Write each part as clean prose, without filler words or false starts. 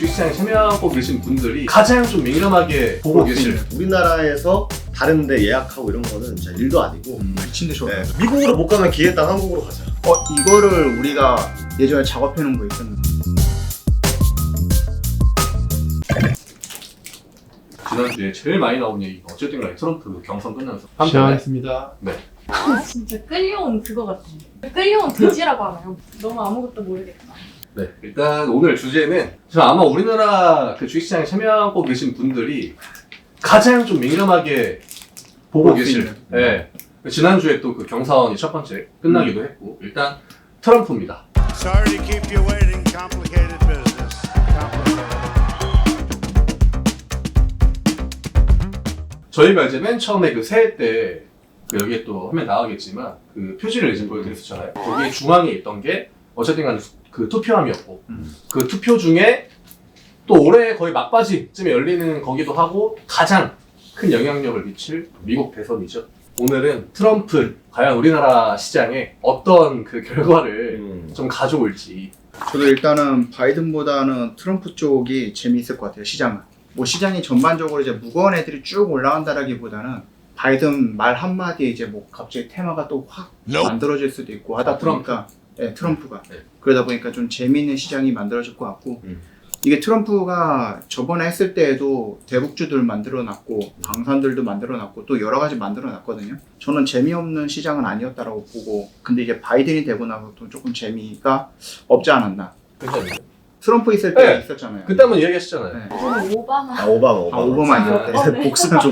주식시장에 참여하고 계신 분들이 가장 좀 민감하게 보고 계실 우리나라에서 다른데 예약하고 이런 거는 진짜 일도 아니고 진짜 좋아요. 네, 미국으로 못 가면 기회 딱 한국으로 가자. 이거를 우리가 예전에 작업해 놓은 거 있었는데. 지난주에 제일 많이 나온 얘기가 어쨌든 간에 트럼프 경선 끝나면서 시작하겠습니다. 진짜 끌려온 그거 같아요. 끌려온 돼지라고 하나요? 너무 아무것도 모르겠다. 네, 일단 오늘 주제는 아마 우리나라 그 주식시장에 참여하고 계신 분들이 가장 좀 민감하게 보고 계실. 네. 지난주에 또 그 경선이 첫 번째 끝나기도 했고 일단 트럼프입니다. Sorry to keep you waiting. Complicated business. 저희가 이제 맨 처음에 그 새해 때 여기에 또 화면 나가겠지만 그 표지를 이제 보여드렸었잖아요. 거기 중앙에 있던 게 어쨌든 간에 그 투표함이었고 그 투표 중에 또 올해 거의 막바지쯤에 열리는 거기도 하고 가장 큰 영향력을 미칠 미국 대선이죠. 오늘은 트럼프 과연 우리나라 시장에 어떤 그 결과를 좀 가져올지. 저도 일단은 바이든보다는 트럼프 쪽이 재미있을 것 같아요. 시장은. 뭐 시장이 전반적으로 이제 무거운 애들이 쭉 올라간다라기보다는 바이든 말 한마디에 이제 뭐 갑자기 테마가 또 확 만들어질 수도 있고 하다 보니까 트럼프가 네. 그러다 보니까 좀 재미있는 시장이 만들어질 것 같고 이게 트럼프가 저번에 했을 때에도 대북주들 만들어놨고 방산들도 만들어놨고 또 여러 가지 만들어놨거든요. 저는 재미없는 시장은 아니었다라고 보고 근데 이게 바이든이 되고 나서 또 조금 재미가 없지 않았나. 괜찮아요. 트럼프 있을 때 네. 있었잖아요. 그때 한번 이야기하셨잖아요. 네. 저는 오바마. 오바마 있을 때 네. 복수는 좀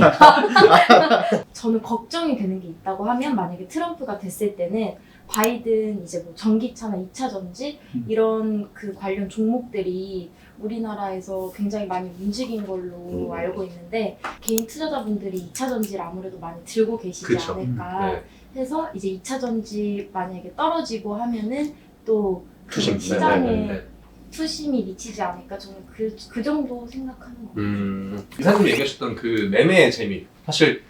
저는 걱정이 되는 게 있다고 하면 만약에 트럼프가 됐을 때는 바이든 이제 뭐 전기차나 2차 전지 이런 그 관련 종목들이 우리나라에서 굉장히 많이 움직인 걸로 알고 있는데 개인 투자자분들이 2차 전지를 아무래도 많이 들고 계시지 그쵸. 않을까 네. 해서 이제 2차 전지 만약에 떨어지고 하면은 또 그 투심. 시장에 네. 투심이 미치지 않을까 저는 그 정도 생각하는 것 같아요. 이사님이 얘기하셨던 그 매매의 재미. 사실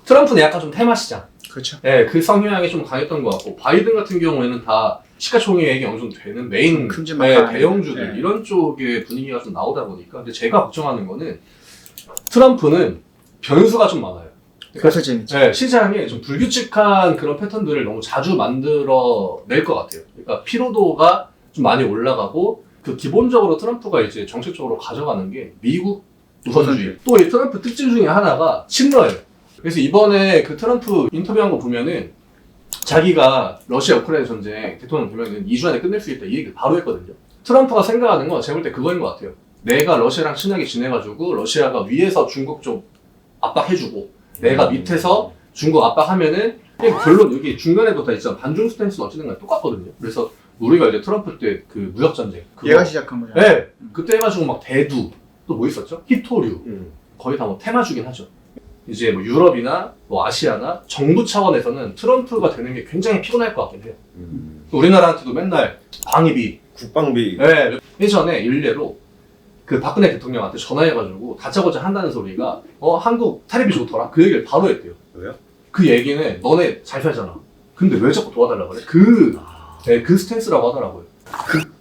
트럼프는 약간 좀 테마 시장. 그렇죠. 네, 그 성향이 좀 강했던 것 같고 바이든 같은 경우에는 다 시가총액이 어느 정도 되는 메인 큼지막한 대형주들 네. 이런 쪽의 분위기가 좀 나오다 보니까 근데 제가 걱정하는 거는 트럼프는 변수가 좀 많아요. 그래서 재밌죠. 네, 시장에 좀 불규칙한 그런 패턴들을 너무 자주 만들어낼 것 같아요. 그러니까 피로도가 좀 많이 올라가고 그 기본적으로 트럼프가 이제 정책적으로 가져가는 게 미국 우선주의. 또 이 트럼프 특징 중에 하나가 친러예요. 그래서 이번에 그 트럼프 인터뷰한 거 보면은 자기가 러시아 우크라이나 전쟁 대통령 되면은 2주 안에 끝낼 수 있다 이 얘기를 바로 했거든요. 트럼프가 생각하는 건 제가 볼 때 그거인 것 같아요. 내가 러시아랑 친하게 지내가지고 러시아가 위에서 중국 좀 압박해주고 내가 밑에서 중국 압박하면은 그냥 결론 여기 중간에도 다 있잖아. 반중 스탠스는 어쨌든 간에 똑같거든요. 그래서 우리가 이제 트럼프 때 그 무역전쟁 얘가 시작한 거잖아요. 네. 그때 해가지고 막 대두 또 뭐 있었죠? 히토류 거의 다 뭐 테마주긴 하죠. 이제 뭐 유럽이나 뭐 아시아나 정부 차원에서는 트럼프가 되는 게 굉장히 피곤할 것 같긴 해요. 우리나라한테도 맨날 방위비, 국방비. 네. 예전에 일례로 그 박근혜 대통령한테 전화해가지고 다짜고짜 한다는 소리가 한국 탈입이 좋더라 그 얘기를 바로 했대요. 왜요? 그 얘기는 너네 잘 살잖아. 근데 왜 자꾸 도와달라고 그래? 그 스탠스라고 하더라고요.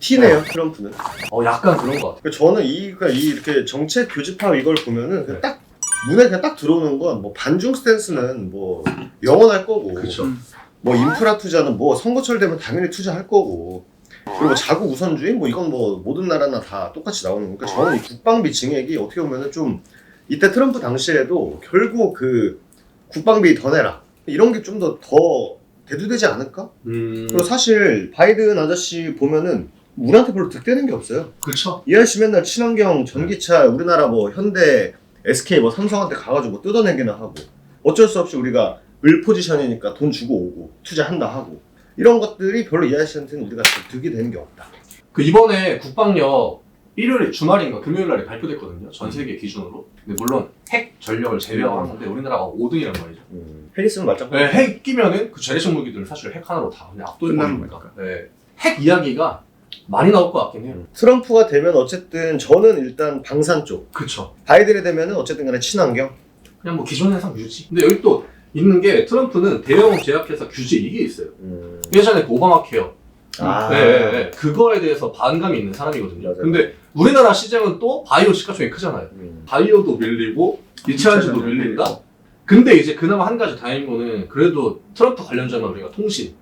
티네요, 트럼프는. 약간 그런 것 같아요. 저는 그러니까 이 이렇게 정책 교집합 이걸 보면은 그냥 네. 딱 눈에 그냥 딱 들어오는 건 뭐 반중 스탠스는 뭐 영원할 거고, 그쵸. 뭐 인프라 투자는 뭐 선거철 되면 당연히 투자할 거고, 그리고 뭐 자국 우선주의 뭐 이건 뭐 모든 나라나 다 똑같이 나오는 거니까 저는 이 국방비 증액이 어떻게 보면은 좀 이때 트럼프 당시에도 결국 그 국방비 더 내라 이런 게 좀 더 대두되지 않을까? 그리고 사실 바이든 아저씨 보면은 우리한테 별로 득되는 게 없어요. 그쵸. 이 아저씨 맨날 친환경 전기차 우리나라 뭐 현대, SK 뭐 삼성한테 가가지고 뭐 뜯어내기나 하고 어쩔 수 없이 우리가 을 포지션이니까 돈 주고 오고 투자한다 하고 이런 것들이 별로 이 아저씨한테는 우리가 득이 되는 게 없다. 그 이번에 국방력 일요일에 주말인가 금요일 날에 발표됐거든요. 전 세계 기준으로. 근데 물론 핵 전력을 제외하고 하는데 우리나라가 5등이란 말이죠. 해리스는 말짱. 네, 핵 끼면은 그 재래식 무기들은 사실 핵 하나로 다 그냥 압도해 끝나는 버리니까. 네. 핵 이야기가 많이 나올 것 같긴 해요. 트럼프가 되면 어쨌든 저는 일단 방산 쪽, 그쵸. 바이든이 되면은 어쨌든 간에 친환경. 그냥 뭐 기존 해상 유지. 근데 여기 또 있는 게 트럼프는 대형 제약회사 규제 이게 있어요. 예전에 그 오바마 케어 네. 그거에 대해서 반감이 있는 사람이거든요. 맞아요. 근데 우리나라 시장은 또 바이오 시가총액 크잖아요. 바이오도 밀리고 이차전지도 밀린다. 근데 이제 그나마 한 가지 다행인 거는 그래도 트럼프 관련자면 우리가 통신,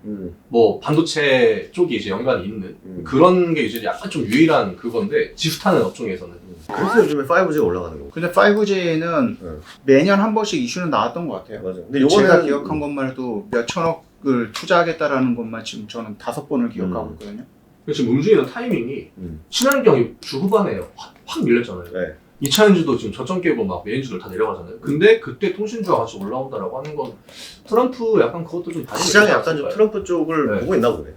뭐 반도체 쪽이 이제 연관이 있는 그런 게 이제 약간 좀 유일한 그건데 지수타는 업종에서는 그래서 요즘에 5G가 올라가는 거고. 근데 5G는 네. 매년 한 번씩 이슈는 나왔던 것 같아요. 맞아요. 근데 제가 요번에는 기억한 것만 해도 몇 천억을 투자하겠다라는 것만 지금 저는 5번을 기억하고 있거든요. 지금 움직이는 타이밍이 친환경이 주 후반에 확 밀렸잖아요. 네. 2차전지도 지금 저점 깨고 막 메인주들 다 내려가잖아요. 근데 그때 통신주가 같이 올라온다라고 하는 건 트럼프 약간 그것도 좀 다른 시장이 약간 좀 트럼프 쪽을 네. 보고 있나 보네.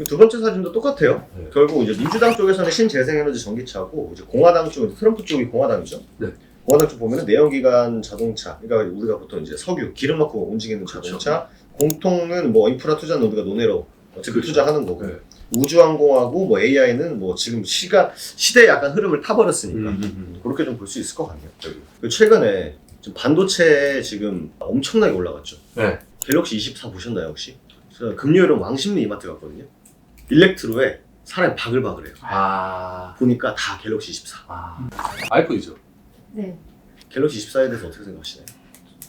두 번째 사진도 똑같아요. 네. 결국 이제 민주당 쪽에서는 신재생에너지 전기차고 이제 공화당 쪽, 트럼프 쪽이 공화당이죠. 네. 공화당 쪽 보면은 내연기관 자동차, 그러니까 우리가 보통 이제 석유, 기름 넣고 움직이는 자동차, 공통은 뭐 인프라 투자는 우리가 논외로 어차피 그렇죠. 투자하는 거고, 네. 우주항공하고 뭐 AI는 뭐 지금 시대의 약간 흐름을 타버렸으니까 그렇게 좀 볼 수 있을 것 같네요. 그리고 최근에 지금 반도체 지금 엄청나게 올라갔죠. 네. 갤럭시 24 보셨나요 혹시? 저 금요일은 왕십리 이마트 갔거든요. 일렉트로에 사람이 바글바글해요. 보니까 다 갤럭시 24. 아이폰이죠. 네. 갤럭시 24에 대해서 어떻게 생각하시나요?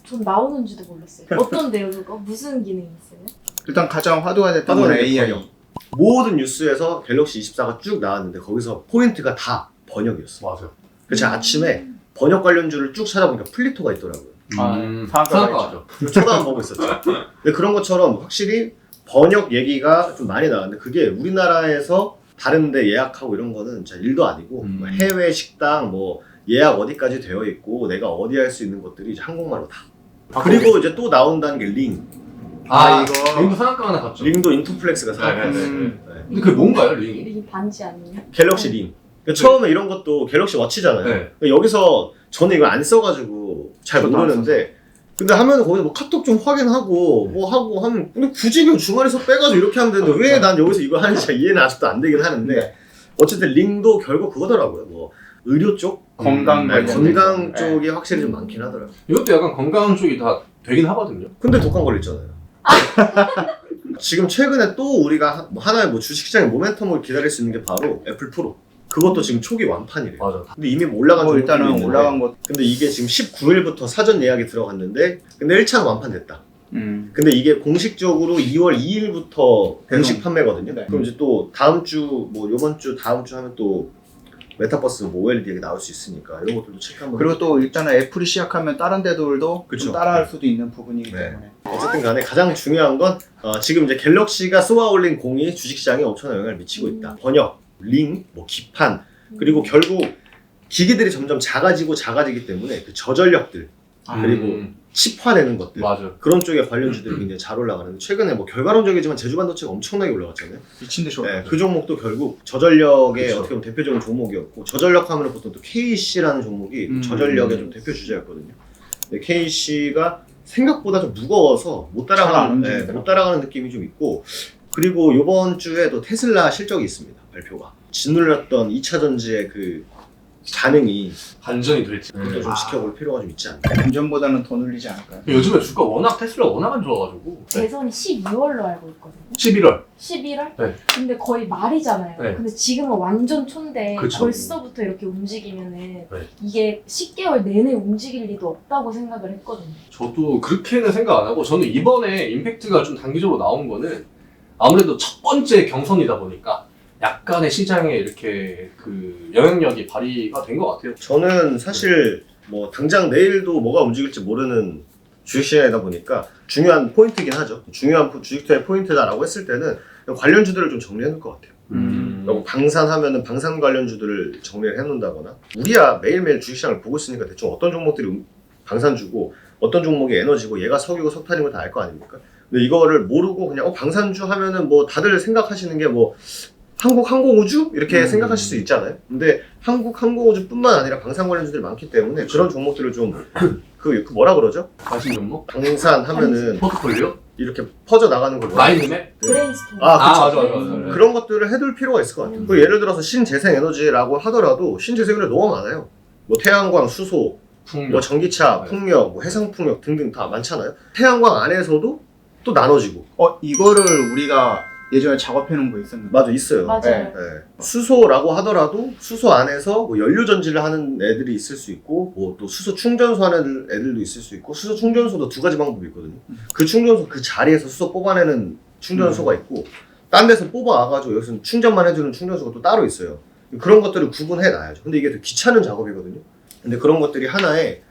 전 나오는지도 몰랐어요. 어떤데요 그거? 무슨 기능이 있어요? 일단 가장 화두가 됐던 건 AI. 모든 뉴스에서 갤럭시 24가 쭉 나왔는데 거기서 포인트가 다 번역이었어. 맞아요. 그래서 제가 아침에 번역 관련주를 쭉 찾아보니까 플리토가 있더라고요. 상한가죠. 쳐다보고 있었죠. 근데 그런 것처럼 확실히 번역 얘기가 좀 많이 나왔는데 그게 우리나라에서 다른데 예약하고 이런 거는 진짜 일도 아니고 뭐 해외 식당 뭐 예약 어디까지 되어 있고 내가 어디 할 수 있는 것들이 이제 한국말로 다. 그리고 이제 또 나온다는 게 링. 이거 링도 상한가 하나 갔죠. 링도 인투플렉스가 사요. 네. 근데 그게 뭔가요, 링이? 이게 반지 아니에요? 갤럭시 링. 그러니까 처음에 이런 것도 갤럭시 워치잖아요. 네. 그러니까 여기서 저는 이거 안 써가지고 잘 저도 안 모르는데 근데 하면 거기서 뭐 카톡 좀 확인하고 뭐 하고 하면 근데 굳이 그 주말에서 빼가지고 이렇게 하면 되는데 왜 난 여기서 이거 하는지 잘 이해는 아직도 안 되긴 하는데 어쨌든 링도 결국 그거더라고요. 뭐 의료 쪽? 건강 네, 관련된 건강 거. 쪽이 확실히 좀 많긴 하더라고요. 이것도 약간 건강 쪽이 다 되긴 하거든요. 근데 독감 걸렸잖아요. 지금 최근에 또 우리가 하나의 뭐 주식시장의 모멘텀을 기다릴 수 있는 게 바로 애플 프로. 그것도 지금 초기 완판이래요. 맞아. 근데 이미 올라간 종목들이 일단은 있는데 올라간 것. 근데 이게 지금 19일부터 사전 예약이 들어갔는데 근데 1차는 완판됐다. 근데 이게 공식적으로 2월 2일부터 공식 판매거든요. 네. 그럼 이제 또 다음 주 뭐 요번 주 다음 주 하면 또 메타버스 뭐 OLED 얘기 나올 수 있으니까 이런 것들도 체크 한번 그리고 또 일단은 애플이 시작하면 다른 데들도 그쵸. 좀 따라할 수도 있는 부분이기 네. 때문에. 어쨌든 간에 가장 중요한 건 지금 이제 갤럭시가 쏘아 올린 공이 주식시장에 엄청난 영향을 미치고 있다. 번역, 링, 뭐 기판 그리고 결국 기기들이 점점 작아지기 때문에 그 저전력들 그리고 칩화되는 것들 맞아. 그런 쪽에 관련주들이 굉장히 잘 올라가는데 최근에 뭐 결과론적이지만 제주반도체가 엄청나게 올라갔잖아요. 미친 듯이 네, 올라가죠. 그 종목도 결국 저전력의 그쵸. 어떻게 보면 대표적인 종목이었고 저전력 하면 보통 또 KC라는 종목이 저전력의 좀 대표 주자였거든요. 근데 KC가 생각보다 좀 무거워서 못 잘안 따라가는 움직이더라고요. 못 따라가는 느낌이 좀 있고 그리고 이번 주에 또 테슬라 실적이 있습니다. 발표가 짓눌렸던 2차 전지의 그 반응이 반전이 될지. 그것도 좀 지켜볼 필요가 좀 있지 않나. 안전보다는 더 늘리지 않을까요? 요즘에 주가 워낙 테슬라 워낙 안 좋아가지고. 대선이 12월로 알고 있거든요. 11월. 11월? 네. 근데 거의 말이잖아요. 네. 근데 지금은 완전 초인데 그쵸. 벌써부터 이렇게 움직이면은 네. 이게 10개월 내내 움직일 리도 없다고 생각을 했거든요. 저도 그렇게는 생각 안 하고 저는 이번에 임팩트가 좀 단기적으로 나온 거는 아무래도 첫 번째 경선이다 보니까 약간의 시장에 이렇게 그 영향력이 발휘가 된 것 같아요. 저는 사실 뭐 당장 내일도 뭐가 움직일지 모르는 주식시장이다 보니까 중요한 포인트이긴 하죠. 중요한 주식투자의 포인트다라고 했을 때는 관련주들을 좀 정리해 놓을 것 같아요. 그리고 방산하면은 방산 관련주들을 정리를 해 놓는다거나 우리야 매일매일 주식시장을 보고 있으니까 대충 어떤 종목들이 방산주고 어떤 종목이 에너지고 얘가 석유고 석탄인 걸 다 알 거 아닙니까? 근데 이거를 모르고 그냥 방산주 하면은 뭐 다들 생각하시는 게 뭐 한국항공우주? 이렇게 생각하실 수 있잖아요. 근데 한국항공우주뿐만 아니라 방산 관련주들이 많기 때문에 그런 종목들을 좀 그 뭐라 그러죠? 관심 종목? 방산하면은 포트폴리오? 이렇게 퍼져 나가는 걸 마인드맵? 브레인스토밍. 맞아. 그런 것들을 해둘 필요가 있을 것 같아요. 그리고 예를 들어서 신재생에너지라고 하더라도 신재생에너지 너무 많아요. 뭐 태양광, 수소, 풍력. 뭐 전기차, 네. 풍력, 뭐 해상풍력 등등 다 많잖아요. 태양광 안에서도 또 나눠지고. 이거를 우리가 예전에 작업해 놓은 거 있었는데. 맞아, 있어요. 맞아요. 네. 네. 수소라고 하더라도 수소 안에서 뭐 연료 전지를 하는 애들이 있을 수 있고 뭐 또 수소 충전소 하는 애들도 있을 수 있고 수소 충전소도 두 가지 방법이 있거든요. 그 충전소 그 자리에서 수소 뽑아내는 충전소가 있고 딴 데서 뽑아와가지고 여기서는 충전만 해주는 충전소가 또 따로 있어요. 그런 것들을 구분해 놔야죠. 근데 이게 되게 귀찮은 작업이거든요. 근데 그런 것들이 하나의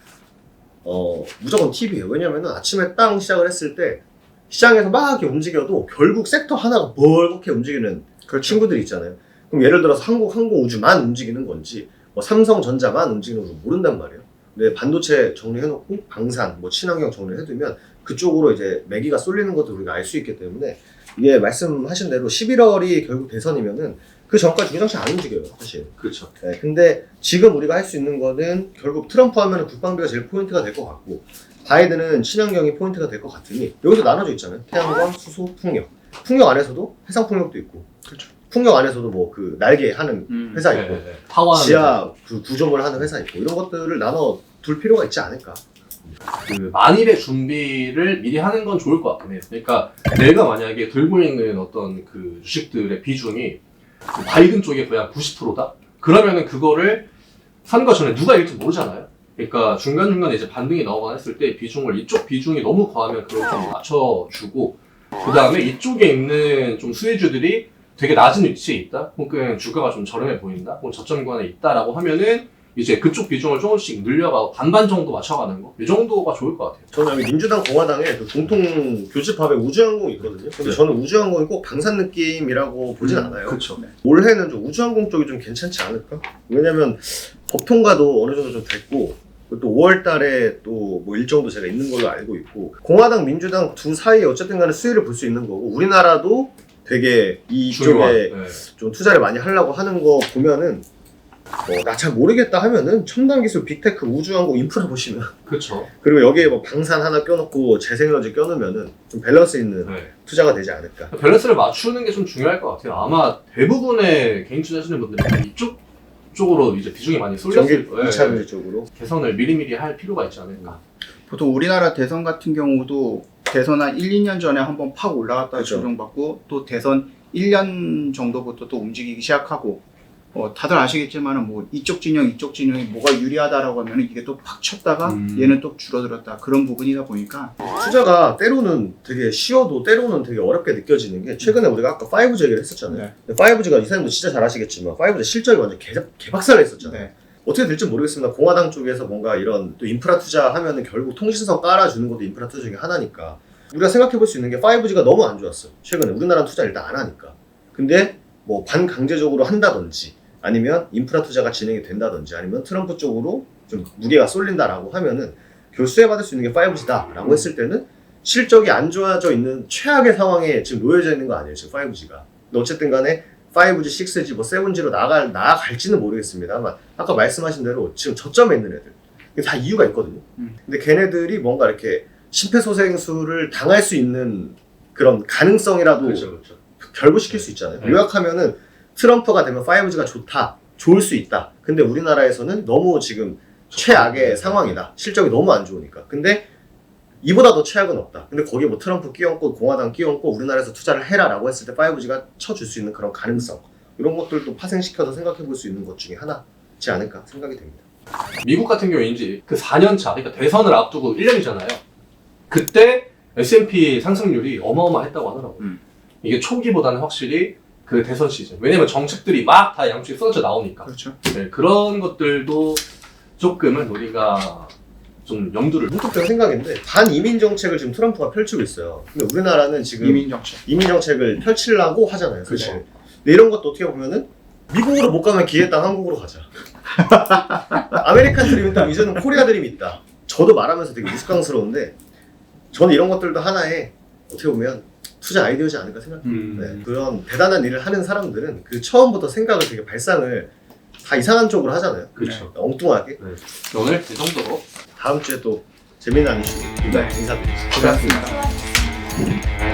무조건 팁이에요. 왜냐면은 아침에 땅 시작을 했을 때 시장에서 막 이렇게 움직여도 결국 섹터 하나가 멀겋게 움직이는 친구들이 있잖아요. 그럼 예를 들어서 항공우주만 움직이는 건지 뭐 삼성전자만 움직이는 건지 모른단 말이에요. 근데 반도체 정리해놓고 방산, 뭐 친환경 정리해두면 그쪽으로 이제 매기가 쏠리는 것도 우리가 알 수 있기 때문에 이게 말씀하신 대로 11월이 결국 대선이면은 그 전까지 중장치 안 움직여요, 사실. 그렇죠. 네, 근데 지금 우리가 할 수 있는 거는 결국 트럼프 하면은 국방비가 제일 포인트가 될 것 같고 바이든은 친환경이 포인트가 될 것 같으니 여기서 나눠져 있잖아요. 태양광, 수소, 풍력. 풍력 안에서도 해상 풍력도 있고, 그렇죠. 풍력 안에서도 뭐 그 날개 하는 회사 있고, 타워하는 지하 그 구조물 하는 회사 있고 이런 것들을 나눠 둘 필요가 있지 않을까. 그 만일의 준비를 미리 하는 건 좋을 것 같긴 해요. 그러니까 내가 만약에 들고 있는 어떤 그 주식들의 비중이 그 바이든 쪽에 거의 한 90%다? 그러면은 그거를 선거 전에 누가 이길지 모르잖아요. 그러니까 중간중간에 이제 반등이 나오거나 했을 때 비중을 이쪽 비중이 너무 과하면 그걸 좀 맞춰주고 그 다음에 이쪽에 있는 좀 수혜주들이 되게 낮은 위치에 있다? 혹은 주가가 좀 저렴해 보인다? 혹은 저점 구간에 있다라고 하면은 이제 그쪽 비중을 조금씩 늘려가고 반반 정도 맞춰가는 거? 이 정도가 좋을 것 같아요. 저는 여기 민주당 공화당에 그 공통 교집합에 우주항공이 있거든요. 근데 저는 우주항공이 꼭 방산 느낌이라고 보진 않아요. 그렇죠. 올해는 좀 우주항공 쪽이 좀 괜찮지 않을까? 왜냐면 법 통과도 어느 정도 좀 됐고 또 5월 달에 또 뭐 일정도 제가 있는 걸로 알고 있고 공화당, 민주당 두 사이에 어쨌든 간에 수혜를 볼 수 있는 거고 우리나라도 되게 이쪽에 좀 투자를 많이 하려고 하는 거 보면은 나 잘 모르겠다 하면은 첨단 기술, 빅테크, 우주항공, 인프라 보시면 그렇죠. 그리고 여기에 뭐 방산 하나 껴놓고 재생에너지 껴놓으면은 좀 밸런스 있는 투자가 되지 않을까. 밸런스를 맞추는 게 좀 중요할 것 같아요. 아마 대부분의 개인 투자하시는 분들은 이쪽으로 이제 비중이 많이 쏠렸을 거예요. 2차 전지 쪽으로. 개선을 미리미리 할 필요가 있지 않을까. 보통 우리나라 대선 같은 경우도 대선 한 1, 2년 전에 한번 팍 올라갔다가 그렇죠. 조정받고 또 대선 1년 정도부터 또 움직이기 시작하고 다들 아시겠지만은 뭐 이쪽 진영이 뭐가 유리하다라고 하면은 이게 또 팍 쳤다가 얘는 또 줄어들었다 그런 부분이다 보니까 투자가 때로는 되게 쉬워도 때로는 되게 어렵게 느껴지는 게 최근에 우리가 아까 5G 얘기를 했었잖아요. 네. 근데 5G가 이사님도 진짜 잘 아시겠지만 5G 실적이 완전 개박살나 있었잖아요. 네. 어떻게 될지 모르겠습니다. 공화당 쪽에서 뭔가 이런 또 인프라 투자하면은 결국 통신선 깔아주는 것도 인프라 투자 중에 하나니까 우리가 생각해 볼 수 있는 게 5G가 너무 안 좋았어. 최근에 우리나라 투자 일단 안 하니까. 근데 뭐 반강제적으로 한다든지 아니면 인프라 투자가 진행이 된다든지 아니면 트럼프 쪽으로 좀 무게가 쏠린다라고 하면은 결수해 받을 수 있는 게 5G다라고 했을 때는 실적이 안 좋아져 있는 최악의 상황에 지금 놓여져 있는 거 아니에요, 지금 5G가. 근데 어쨌든 간에 5G, 6G, 뭐 7G로 나아갈지는 모르겠습니다만 아까 말씀하신 대로 지금 저점에 있는 애들 이게 다 이유가 있거든요. 근데 걔네들이 뭔가 이렇게 심폐소생술을 당할 수 있는 그런 가능성이라도 그렇죠. 결부시킬 수 있잖아요. 네. 요약하면은 트럼프가 되면 5G가 좋다, 좋을 수 있다. 근데 우리나라에서는 너무 지금 최악의 상황이다. 실적이 너무 안 좋으니까. 근데 이보다 더 최악은 없다. 근데 거기에 뭐 트럼프 끼얹고 공화당 끼얹고 우리나라에서 투자를 해라라고 했을 때 5G가 쳐줄 수 있는 그런 가능성 이런 것들도 파생시켜서 생각해 볼 수 있는 것 중에 하나지 않을까 생각이 됩니다. 미국 같은 경우에 이제 그 4년차, 그러니까 대선을 앞두고 1년이잖아요. 그때 S&P 상승률이 어마어마했다고 하더라고요. 이게 초기보다는 확실히 그 대선 시즌. 왜냐면 정책들이 막 다 양쪽에 쏟아져 나오니까. 그렇죠. 네, 그런 것들도 조금은 우리가 좀 염두를. 문득 생각인데 반이민 정책을 지금 트럼프가 펼치고 있어요. 근데 우리나라는 지금 이민 정책을 펼치려고 하잖아요. 사실. 그렇죠. 근데 이런 것도 어떻게 보면은 미국으로 못 가면 기회 땅 한국으로 가자. 아메리칸 드림은 딱 이제는 코리아 드림이 있다. 저도 말하면서 되게 우스꽝스러운데 저는 이런 것들도 하나의 어떻게 보면 투자 아이디어지 않을까 생각해요. 네. 그런 대단한 일을 하는 사람들은 그 처음부터 생각을 되게 발상을 다 이상한 쪽으로 하잖아요. 그렇죠. 엉뚱하게. 네. 오늘 이 정도로. 다음 주에 또 재미난 이슈 인사드리겠습니다. 고맙습니다. 수고하셨습니다.